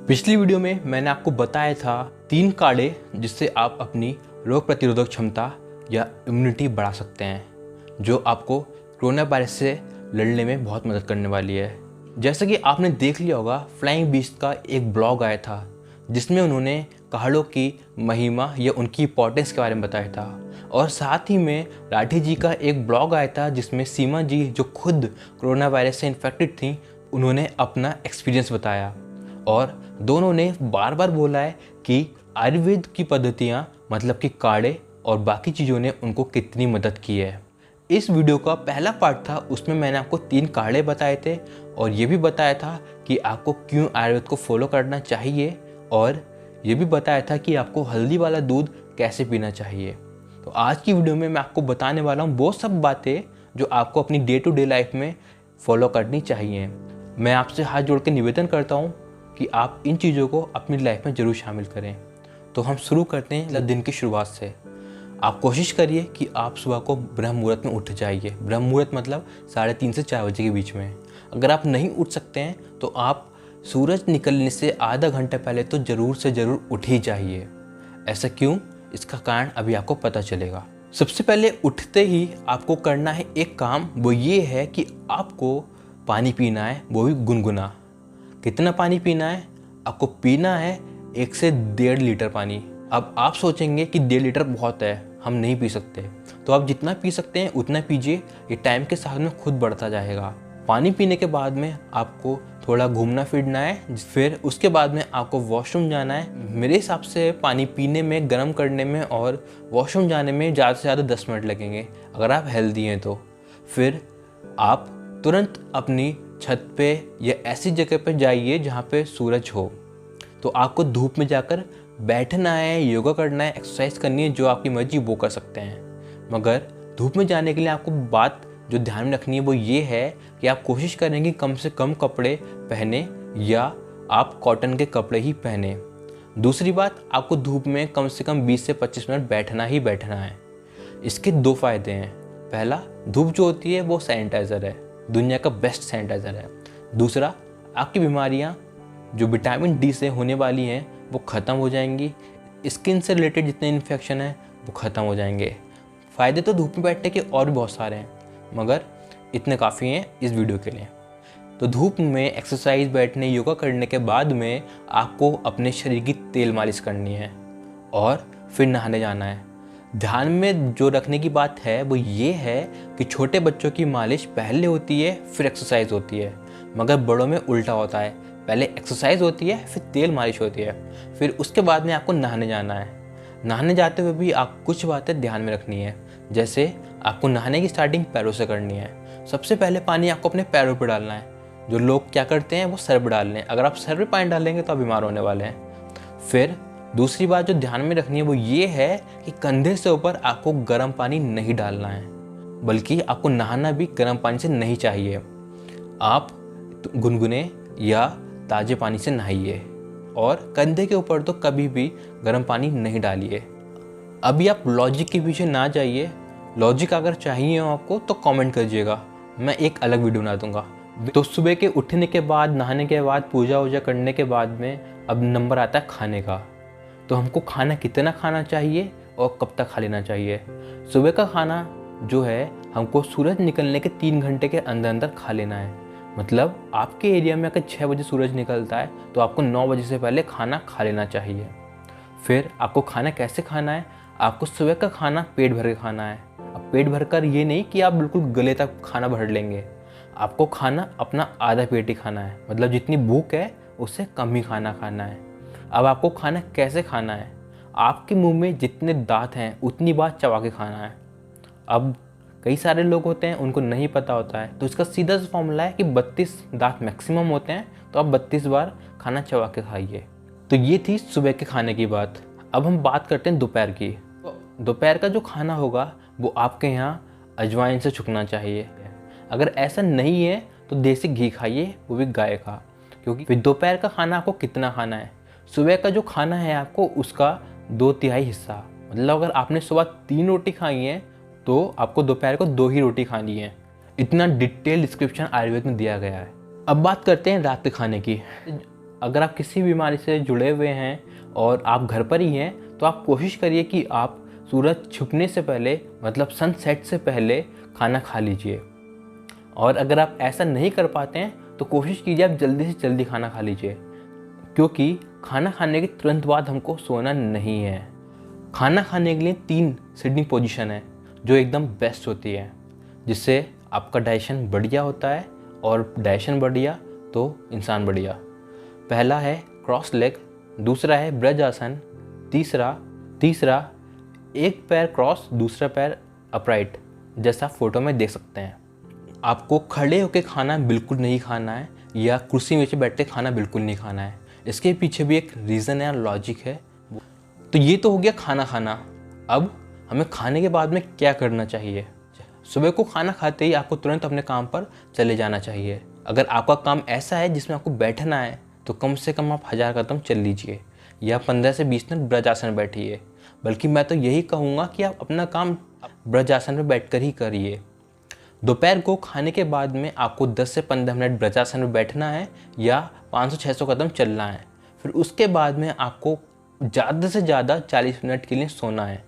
पिछली वीडियो में मैंने आपको बताया था 3 काढ़े जिससे आप अपनी रोग प्रतिरोधक क्षमता या इम्यूनिटी बढ़ा सकते हैं, जो आपको कोरोना वायरस से लड़ने में बहुत मदद करने वाली है। जैसा कि आपने देख लिया होगा, फ्लाइंग बीस्ट का एक ब्लॉग आया था जिसमें उन्होंने काढ़ों की महिमा या उनकी इंपॉर्टेंस के बारे में बताया था, और साथ ही में राठी जी का एक ब्लॉग आया था जिसमें सीमा जी, जो खुद कोरोना वायरस से इन्फेक्टेड थी, उन्होंने अपना एक्सपीरियंस बताया। और दोनों ने बार बार बोला है कि आयुर्वेद की पद्धतियाँ मतलब कि काढ़े और बाकी चीज़ों ने उनको कितनी मदद की है। इस वीडियो का पहला पार्ट था, उसमें मैंने आपको 3 काढ़े बताए थे और ये भी बताया था कि आपको क्यों आयुर्वेद को फॉलो करना चाहिए, और ये भी बताया था कि आपको हल्दी वाला दूध कैसे पीना चाहिए। तो आज की वीडियो में मैं आपको बताने वाला हूँ वो सब बातें जो आपको अपनी डे टू डे लाइफ में फॉलो करनी चाहिए। मैं आपसे हाथ जोड़ के निवेदन करता हूँ कि आप इन चीज़ों को अपनी लाइफ में ज़रूर शामिल करें। तो हम शुरू करते हैं दिन की शुरुआत से। आप कोशिश करिए कि आप सुबह को ब्रह्म मुहूर्त में उठ जाइए। ब्रह्म मुहूर्त मतलब 3:30 से 4 बजे के बीच में। अगर आप नहीं उठ सकते हैं तो आप सूरज निकलने से आधा घंटा पहले तो ज़रूर से ज़रूर उठ ही जाइए। ऐसा क्यों, इसका कारण अभी आपको पता चलेगा। सबसे पहले उठते ही आपको करना है एक काम, वो ये है कि आपको पानी पीना है, वो भी गुनगुना। कितना पानी पीना है? आपको पीना है 1 से 1.5 लीटर पानी। अब आप सोचेंगे कि 1.5 लीटर बहुत है, हम नहीं पी सकते, तो आप जितना पी सकते हैं उतना पीजिए। ये टाइम के साथ में खुद बढ़ता जाएगा। पानी पीने के बाद में आपको थोड़ा घूमना फिरना है, फिर उसके बाद में आपको वॉशरूम जाना है। मेरे हिसाब से पानी पीने में, गर्म करने में और वॉशरूम जाने में ज़्यादा से ज़्यादा 10 मिनट लगेंगे अगर आप हेल्दी हैं तो। फिर आप तुरंत अपनी छत पे या ऐसी जगह पर जाइए जहाँ पे सूरज हो। तो आपको धूप में जाकर बैठना है, योगा करना है, एक्सरसाइज करनी है, जो आपकी मर्जी वो कर सकते हैं। मगर धूप में जाने के लिए आपको बात जो ध्यान में रखनी है वो ये है कि आप कोशिश करेंगे कम से कम कपड़े पहने या आप कॉटन के कपड़े ही पहने। दूसरी बात, आपको धूप में कम से कम 20 से 25 मिनट बैठना ही बैठना है। इसके 2 फ़ायदे हैं। पहला, धूप जो होती है वो सैनिटाइज़र है, दुनिया का बेस्ट सैनिटाइज़र है। दूसरा, आपकी बीमारियां जो विटामिन डी से होने वाली हैं वो ख़त्म हो जाएंगी। स्किन से रिलेटेड जितने इन्फेक्शन हैं वो ख़त्म हो जाएंगे। फ़ायदे तो धूप में बैठने के और भी बहुत सारे हैं, मगर इतने काफ़ी हैं इस वीडियो के लिए। तो धूप में एक्सरसाइज, बैठने, योगा करने के बाद में आपको अपने शरीर की तेल मालिश करनी है और फिर नहाने जाना है। ध्यान में जो रखने की बात है वो ये है कि छोटे बच्चों की मालिश पहले होती है फिर एक्सरसाइज होती है, मगर बड़ों में उल्टा होता है। पहले एक्सरसाइज होती है फिर तेल मालिश होती है, फिर उसके बाद में आपको नहाने जाना है। नहाने जाते हुए भी आप कुछ बातें ध्यान में रखनी है, जैसे आपको नहाने की स्टार्टिंग पैरों से करनी है। सबसे पहले पानी आपको अपने पैरों पर डालना है। जो लोग क्या करते हैं वो सर पर डाल लें। अगर आप सर पर पानी डालेंगे तो आप बीमार होने वाले हैं। फिर दूसरी बात जो ध्यान में रखनी है वो ये है कि कंधे से ऊपर आपको गर्म पानी नहीं डालना है, बल्कि आपको नहाना भी गर्म पानी से नहीं चाहिए। आप गुनगुने या ताज़े पानी से नहाइए और कंधे के ऊपर तो कभी भी गर्म पानी नहीं डालिए। अभी आप लॉजिक के पीछे ना जाइए। लॉजिक अगर चाहिए हो आपको तो कमेंट करिएगा, मैं एक अलग वीडियो बना दूंगा। तो सुबह के उठने के बाद, नहाने के बाद, पूजा वूजा करने के बाद में अब नंबर आता है खाने का। तो हमको खाना कितना खाना चाहिए और कब तक खा लेना चाहिए? सुबह का खाना जो है हमको सूरज निकलने के 3 घंटे के अंदर अंदर खा लेना है। मतलब आपके एरिया में अगर 6 बजे सूरज निकलता है तो आपको 9 बजे से पहले खाना खा लेना चाहिए। फिर आपको खाना कैसे खाना है? आपको सुबह का खाना पेट भर के खाना है। अब पेट भर कर ये नहीं कि आप बिल्कुल गले तक खाना भर लेंगे। आपको खाना अपना आधा पेट ही खाना है, मतलब जितनी भूख है उससे कम ही खाना खाना है। अब आपको खाना कैसे खाना है? आपके मुंह में जितने दांत हैं उतनी बार चबा के खाना है। अब कई सारे लोग होते हैं उनको नहीं पता होता है, तो इसका सीधा सा फॉर्मूला है कि 32 दांत मैक्सिमम होते हैं, तो आप 32 बार खाना चबा के खाइए। तो ये थी सुबह के खाने की बात। अब हम बात करते हैं दोपहर की। दोपहर का जो खाना होगा वो आपके यहाँ अजवाइन से छुकना चाहिए। अगर ऐसा नहीं है तो देसी घी खाइए, वो भी गाय का। क्योंकि फिर दोपहर का खाना आपको कितना खाना है? सुबह का जो खाना है आपको उसका 2/3 हिस्सा, मतलब अगर आपने सुबह 3 रोटी खाई है तो आपको दोपहर को 2 ही रोटी खानी है। इतना डिटेल डिस्क्रिप्शन आयुर्वेद में दिया गया है। अब बात करते हैं रात के खाने की। अगर आप किसी बीमारी से जुड़े हुए हैं और आप घर पर ही हैं तो आप कोशिश करिए कि आप सूरज छुपने से पहले मतलब सनसेट से पहले खाना खा लीजिए। और अगर आप ऐसा नहीं कर पाते हैं तो कोशिश कीजिए आप जल्दी से जल्दी खाना खा लीजिए, क्योंकि खाना खाने के तुरंत बाद हमको सोना नहीं है। खाना खाने के लिए 3 सिटिंग पोजीशन है जो एकदम बेस्ट होती है, जिससे आपका डाइजेशन बढ़िया होता है, और डाइजेशन बढ़िया तो इंसान बढ़िया। पहला है क्रॉस लेग, दूसरा है ब्रज आसन, तीसरा एक पैर क्रॉस दूसरा पैर अपराइट, जैसा फोटो में देख सकते हैं। आपको खड़े होकर खाना बिल्कुल नहीं खाना है या कुर्सी में बैठ के खाना बिल्कुल नहीं खाना है। इसके पीछे भी एक रीज़न है, लॉजिक है। तो ये तो हो गया खाना खाना। अब हमें खाने के बाद में क्या करना चाहिए? सुबह को खाना खाते ही आपको तुरंत अपने काम पर चले जाना चाहिए। अगर आपका काम ऐसा है जिसमें आपको बैठना है तो कम से कम आप 1000 कदम चल लीजिए या 15 से 20 मिनट ब्रजासन बैठिए। बल्कि मैं तो यही कहूँगा कि आप अपना काम ब्रजासन में बैठकर ही करिए। दोपहर को खाने के बाद में आपको 10 से 15 मिनट ब्रजासन में बैठना है या 500-600 कदम चलना है। फिर उसके बाद में आपको ज़्यादा से ज़्यादा 40 मिनट के लिए सोना है,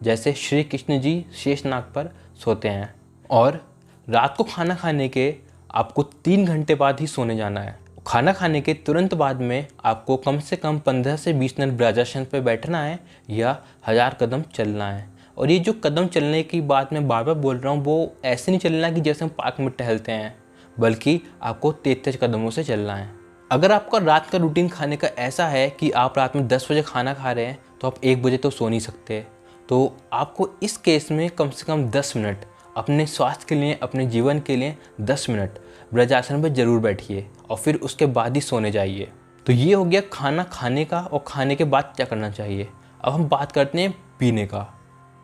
जैसे श्री कृष्ण जी शेषनाग पर सोते हैं। और रात को खाना खाने के आपको 3 घंटे बाद ही सोने जाना है। खाना खाने के तुरंत बाद में आपको कम से कम 15 से 20 मिनट ब्रजासन पर बैठना है या 1000 कदम चलना है। और ये जो कदम चलने की बात मैं बार बार बोल रहा हूँ, वो ऐसे नहीं चलना कि जैसे हम पार्क में टहलते हैं, बल्कि आपको तेज कदमों से चलना है। अगर आपका रात का रूटीन खाने का ऐसा है कि आप रात में 10 बजे खाना खा रहे हैं तो आप 1 बजे तो सो नहीं सकते। तो आपको इस केस में कम से कम 10 मिनट अपने स्वास्थ्य के लिए, अपने जीवन के लिए 10 मिनट ब्रजासन पर ज़रूर बैठिए और फिर उसके बाद ही सोने जाइए। तो ये हो गया खाना खाने का और खाने के बाद क्या करना चाहिए। अब हम बात करते हैं पीने का।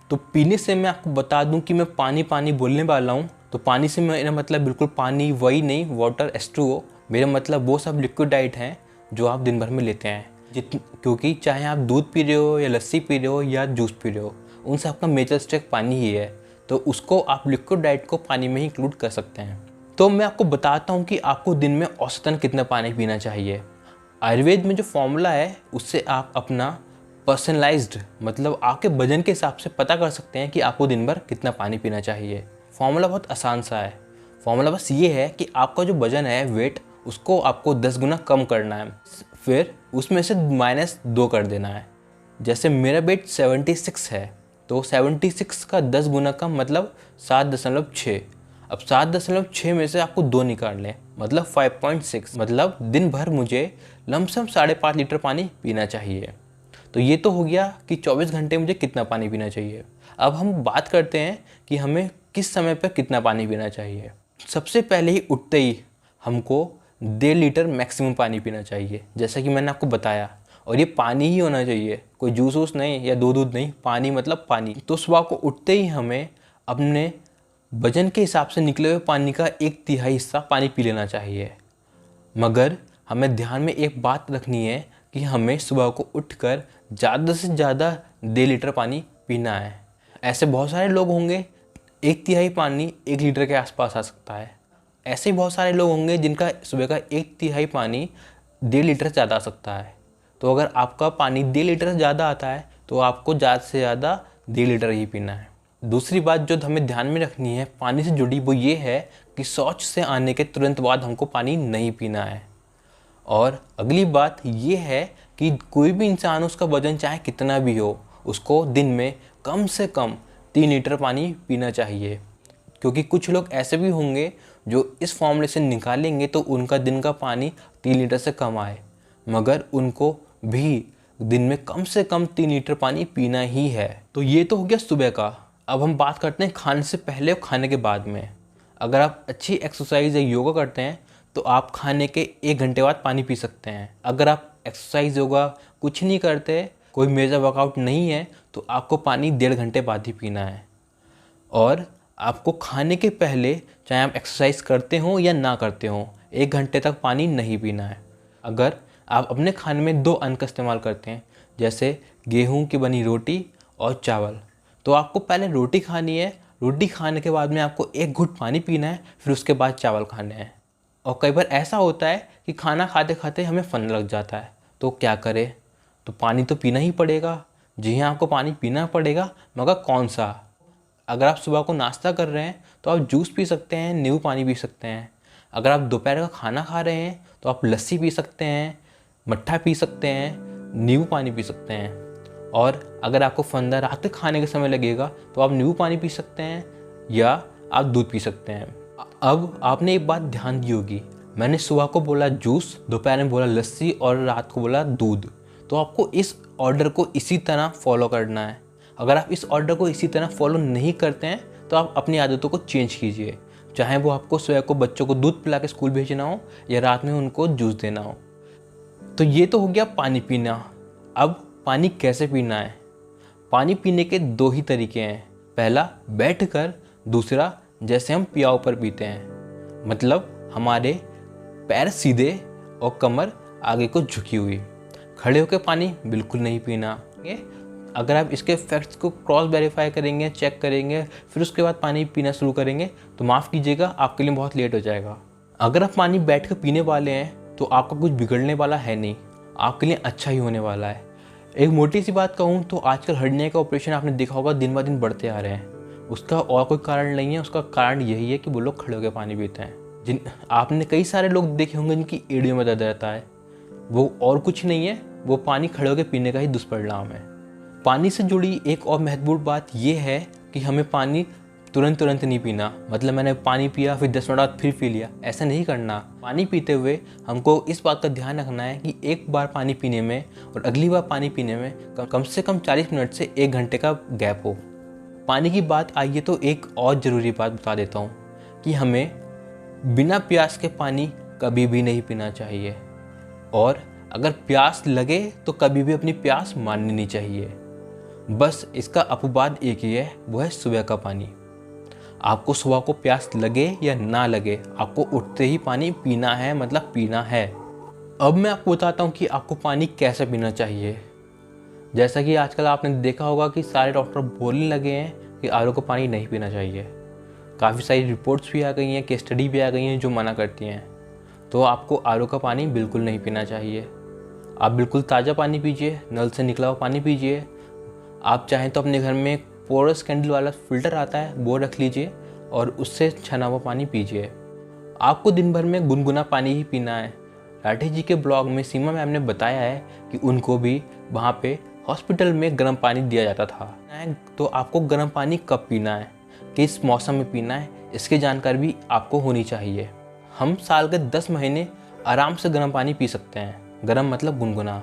तो पीने से मैं आपको बता दूं कि मैं पानी बोलने वाला हूं, तो पानी से मेरा मतलब बिल्कुल पानी वही नहीं, वाटर H2O। मेरा मतलब वो सब लिक्विड डाइट हैं जो आप दिन भर में लेते हैं। क्योंकि चाहे आप दूध पी रहे हो या लस्सी पी रहे हो या जूस पी रहे हो, उनसे आपका मेजर स्टेक पानी ही है, तो उसको आप लिक्विड डाइट को पानी में ही इंक्लूड कर सकते हैं। तो मैं आपको बताता हूँ कि आपको दिन में औसतन कितना पानी पीना चाहिए। आयुर्वेद में जो फॉर्मूला है उससे आप अपना पर्सनलाइज्ड मतलब आपके वजन के हिसाब से पता कर सकते हैं कि आपको दिन भर कितना पानी पीना चाहिए। फॉर्मूला बहुत आसान सा है। फॉर्मूला बस ये है कि आपका जो वजन है, वेट, उसको आपको 10 गुना कम करना है, फिर उसमें से -2 कर देना है। जैसे मेरा वेट 76 है, तो 76 का 10 गुना का मतलब 7.6। अब 7.6 में से आपको 2 निकाल लें, मतलब 5.6। मतलब दिन भर मुझे लमसम 5.5 लीटर पानी पीना चाहिए। तो ये तो हो गया कि 24 घंटे मुझे कितना पानी पीना चाहिए। अब हम बात करते हैं कि हमें किस समय पर कितना पानी पीना चाहिए। सबसे पहले ही उठते ही हमको 1.5 लीटर मैक्सिमम पानी पीना चाहिए, जैसा कि मैंने आपको बताया। और ये पानी ही होना चाहिए, कोई जूस वूस नहीं या दूध नहीं, पानी मतलब पानी। तो सुबह को उठते ही हमें अपने वजन के हिसाब से निकले हुए पानी का 1/3 हिस्सा पानी पी लेना चाहिए। मगर हमें ध्यान में एक बात रखनी है कि हमें सुबह को उठकर ज़्यादा से ज़्यादा 1.5 लीटर पानी पीना है। ऐसे बहुत सारे लोग होंगे 1/3 पानी 1 लीटर के आसपास आ सकता है। ऐसे ही बहुत सारे लोग होंगे जिनका सुबह का 1/3 पानी 1.5 लीटर से ज़्यादा आ सकता है। तो अगर आपका पानी 1.5 लीटर से ज़्यादा आता है तो आपको ज़्यादा से ज़्यादा 1.5 लीटर ही पीना है। दूसरी बात जो हमें ध्यान में रखनी है पानी से जुड़ी, वो ये है कि शौच से आने के तुरंत बाद हमको पानी नहीं पीना है। और अगली बात ये है कि कोई भी इंसान, उसका वजन चाहे कितना भी हो, उसको दिन में कम से कम 3 लीटर पानी पीना चाहिए। क्योंकि कुछ लोग ऐसे भी होंगे जो इस फॉर्मूले से निकालेंगे तो उनका दिन का पानी 3 लीटर से कम आए, मगर उनको भी दिन में कम से कम 3 लीटर पानी पीना ही है। तो ये तो हो गया सुबह का। अब हम बात करते हैं खाने से पहले और खाने के बाद में। अगर आप अच्छी एक्सरसाइज या योगा करते हैं तो आप खाने के 1 घंटे बाद पानी पी सकते हैं। अगर आप एक्सरसाइज योगा कुछ नहीं करते, कोई मेजर वर्कआउट नहीं है, तो आपको पानी 1.5 घंटे बाद ही पीना है। और आपको खाने के पहले, चाहे आप एक्सरसाइज करते हो या ना करते हो, 1 घंटे तक पानी नहीं पीना है। अगर आप अपने खाने में 2 अन्न का इस्तेमाल करते हैं, जैसे गेहूं की बनी रोटी और चावल, तो आपको पहले रोटी खानी है। रोटी खाने के बाद में आपको 1 घुट पानी पीना है, फिर उसके बाद चावल खाने हैं। और कई बार ऐसा होता है कि खाना खाते खाते हमें फन लग जाता है, तो क्या करें? तो पानी तो पीना ही पड़ेगा। जी हाँ, आपको पानी पीना पड़ेगा, मगर कौन सा? अगर आप सुबह को नाश्ता कर रहे हैं तो आप जूस पी सकते हैं, नींबू पानी पी सकते हैं। अगर आप दोपहर का खाना खा रहे हैं तो आप लस्सी पी सकते हैं, मट्ठा पी सकते हैं, नींबू पानी पी सकते हैं। और अगर आपको फंदा रात के खाने के समय लगेगा तो आप नींबू पानी पी सकते हैं या आप दूध पी सकते हैं। अब आपने एक बात ध्यान दी होगी, मैंने सुबह को बोला जूस, दोपहर में बोला लस्सी और रात को बोला दूध। तो आपको इस ऑर्डर को इसी तरह फॉलो करना है। अगर आप इस ऑर्डर को इसी तरह फॉलो नहीं करते हैं तो आप अपनी आदतों को चेंज कीजिए, चाहे वो आपको सुबह को बच्चों को दूध पिला के स्कूल भेजना हो या रात में उनको जूस देना हो। तो ये तो हो गया पानी पीना। अब पानी कैसे पीना है? पानी पीने के 2 ही तरीके हैं, पहला बैठकर, दूसरा जैसे हम पियाओ पर पीते हैं, मतलब हमारे पैर सीधे और कमर आगे को झुकी हुई। खड़े होकर पानी बिल्कुल नहीं पीना। अगर आप इसके फैक्ट्स को क्रॉस वेरीफाई करेंगे, चेक करेंगे, फिर उसके बाद पानी पीना शुरू करेंगे तो माफ़ कीजिएगा, आपके लिए बहुत लेट हो जाएगा। अगर आप पानी बैठ कर पीने वाले हैं तो आपका कुछ बिगड़ने वाला है नहीं, आपके लिए अच्छा ही होने वाला है। एक मोटी सी बात कहूँ तो आजकल हर्निया का ऑपरेशन आपने देखा होगा दिन ब दिन बढ़ते आ रहे हैं। उसका और कोई कारण नहीं है, उसका कारण यही है कि वो लोग खड़े होकर पानी पीते हैं। आपने कई सारे लोग देखे होंगे जिनकी एड़ियों में दर्द रहता है, वो और कुछ नहीं है, वो पानी खड़े होकर पीने का ही दुष्परिणाम है। पानी से जुड़ी एक और महत्वपूर्ण बात ये है कि हमें पानी तुरंत नहीं पीना, मतलब मैंने पानी पिया फिर 10 मिनट बाद फिर पी लिया, ऐसा नहीं करना। पानी पीते हुए हमको इस बात का ध्यान रखना है कि एक बार पानी पीने में और अगली बार पानी पीने में कम से कम 40 मिनट से 1 घंटे का गैप हो। पानी की बात आई है तो एक और ज़रूरी बात बता देता हूँ कि हमें बिना प्यास के पानी कभी भी नहीं पीना चाहिए, और अगर प्यास लगे तो कभी भी अपनी प्यास माननी नहीं चाहिए। बस इसका अपवाद एक ही है, वो है सुबह का पानी। आपको सुबह को प्यास लगे या ना लगे, आपको उठते ही पानी पीना है, मतलब पीना है। अब मैं आपको बताता हूँ कि आपको पानी कैसे पीना चाहिए। जैसा कि आजकल आपने देखा होगा कि सारे डॉक्टर बोलने लगे हैं कि आरओ का पानी नहीं पीना चाहिए। काफ़ी सारी रिपोर्ट्स भी आ गई हैं, केस स्टडी भी आ गई हैं जो मना करती हैं। तो आपको आरओ का पानी बिल्कुल नहीं पीना चाहिए। आप बिल्कुल ताज़ा पानी पीजिए, नल से निकला हुआ पानी पीजिए। आप चाहें तो अपने घर में पोरस कैंडल वाला फ़िल्टर आता है, वो रख लीजिए और उससे छना हुआ पानी पीजिए। आपको दिन भर में गुनगुना पानी ही पीना है। राठी जी के ब्लॉग में सीमा मैम ने बताया है कि उनको भी वहाँ पे हॉस्पिटल में गर्म पानी दिया जाता था। तो आपको गर्म पानी कब पीना है, किस मौसम में पीना है, इसकी जानकारी भी आपको होनी चाहिए। हम साल के 10 महीने आराम से गर्म पानी पी सकते हैं। गर्म मतलब गुनगुना।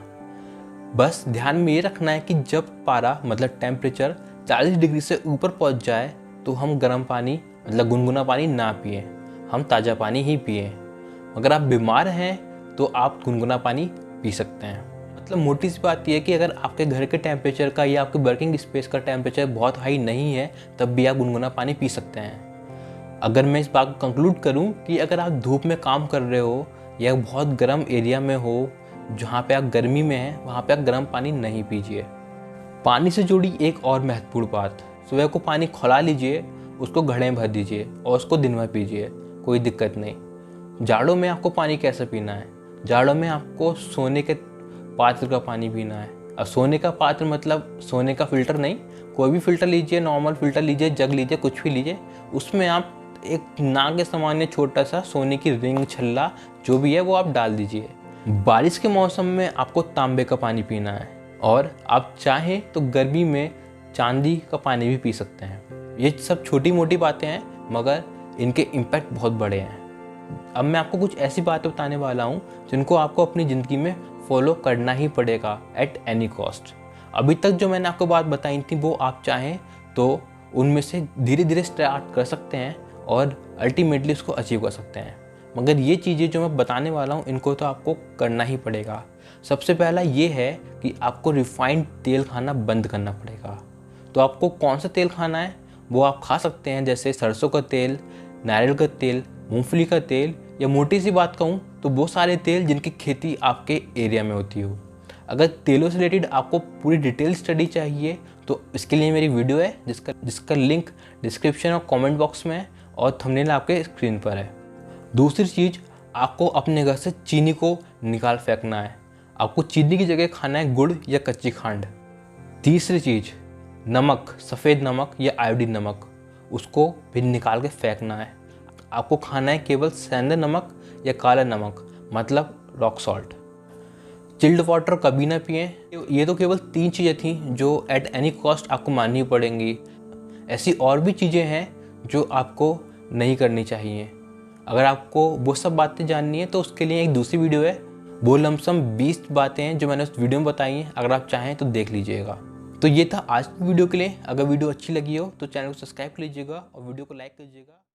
बस ध्यान में ये रखना है कि जब पारा मतलब टेम्परेचर 40 डिग्री से ऊपर पहुंच जाए तो हम गर्म पानी मतलब गुनगुना पानी ना पिएं, हम ताज़ा पानी ही पिएं। अगर आप बीमार हैं तो आप गुनगुना पानी पी सकते हैं। मतलब मोटी सी बात यह है कि अगर आपके घर के टेम्परेचर का या आपके वर्किंग स्पेस का टेम्परेचर बहुत हाई नहीं है तब भी आप गुनगुना पानी पी सकते हैं। अगर मैं इस बात को कंक्लूड करूं कि अगर आप धूप में काम कर रहे हो या बहुत गर्म एरिया में हो, जहाँ पे आप गर्मी में हैं, वहाँ पे आप गर्म पानी नहीं पीजिए। पानी से जुड़ी एक और महत्वपूर्ण बात, सुबह को पानी खौला लीजिए, उसको घड़े में भर दीजिए और उसको दिन भर पीजिए, कोई दिक्कत नहीं। जाड़ों में आपको पानी कैसे पीना है? जाड़ों में आपको सोने के पात्र का पानी पीना है। अब सोने का पात्र मतलब सोने का फ़िल्टर नहीं, कोई भी फ़िल्टर लीजिए, नॉर्मल फ़िल्टर लीजिए, जग लीजिए, कुछ भी लीजिए, उसमें आप एक नाक के सामान्य छोटा सा सोने की रिंग, छल्ला जो भी है वो आप डाल दीजिए। बारिश के मौसम में आपको तांबे का पानी पीना है, और आप चाहें तो गर्मी में चांदी का पानी भी पी सकते हैं। ये सब छोटी मोटी बातें हैं मगर इनके इम्पैक्ट बहुत बड़े हैं। अब मैं आपको कुछ ऐसी बातें बताने वाला हूँ जिनको आपको अपनी ज़िंदगी में फॉलो करना ही पड़ेगा एट एनी कॉस्ट। अभी तक जो मैंने आपको बात बताई थी वो आप चाहें तो उनमें से धीरे धीरे स्टार्ट कर सकते हैं और अल्टीमेटली उसको अचीव कर सकते हैं। मगर ये चीज़ें जो मैं बताने वाला हूँ इनको तो आपको करना ही पड़ेगा। सबसे पहला ये है कि आपको रिफाइंड तेल खाना बंद करना पड़ेगा। तो आपको कौन सा तेल खाना है वो आप खा सकते हैं, जैसे सरसों का तेल, नारियल का तेल, मूंगफली का तेल, या मोटी सी बात कहूँ तो वो सारे तेल जिनकी खेती आपके एरिया में होती हो। अगर तेलों से रिलेटेड आपको पूरी डिटेल स्टडी चाहिए तो इसके लिए मेरी वीडियो है जिसका लिंक डिस्क्रिप्शन और कमेंट बॉक्स में है और थंबनेल आपके स्क्रीन पर है। दूसरी चीज़, आपको अपने घर से चीनी को निकाल फेंकना है। आपको चीनी की जगह खाना है गुड़ या कच्ची खांड। तीसरी चीज़, नमक, सफ़ेद नमक या आयोडीन नमक, उसको भी निकाल के फेंकना है। आपको खाना है केवल सेंधा नमक या काला नमक, मतलब रॉक सॉल्ट। चिल्ड वाटर कभी ना पिएं। ये तो केवल 3 चीज़ें थी जो एट एनी कॉस्ट आपको माननी पड़ेंगी। ऐसी और भी चीज़ें हैं जो आपको नहीं करनी चाहिए। अगर आपको वो सब बातें जाननी है तो उसके लिए एक दूसरी वीडियो है, वो लमसम 20 बातें हैं जो मैंने उस वीडियो में बताई हैं। अगर आप चाहें तो देख लीजिएगा। तो ये था आज की वीडियो के लिए। अगर वीडियो अच्छी लगी हो तो चैनल को सब्सक्राइब कर लीजिएगा और वीडियो को लाइक कीजिएगा।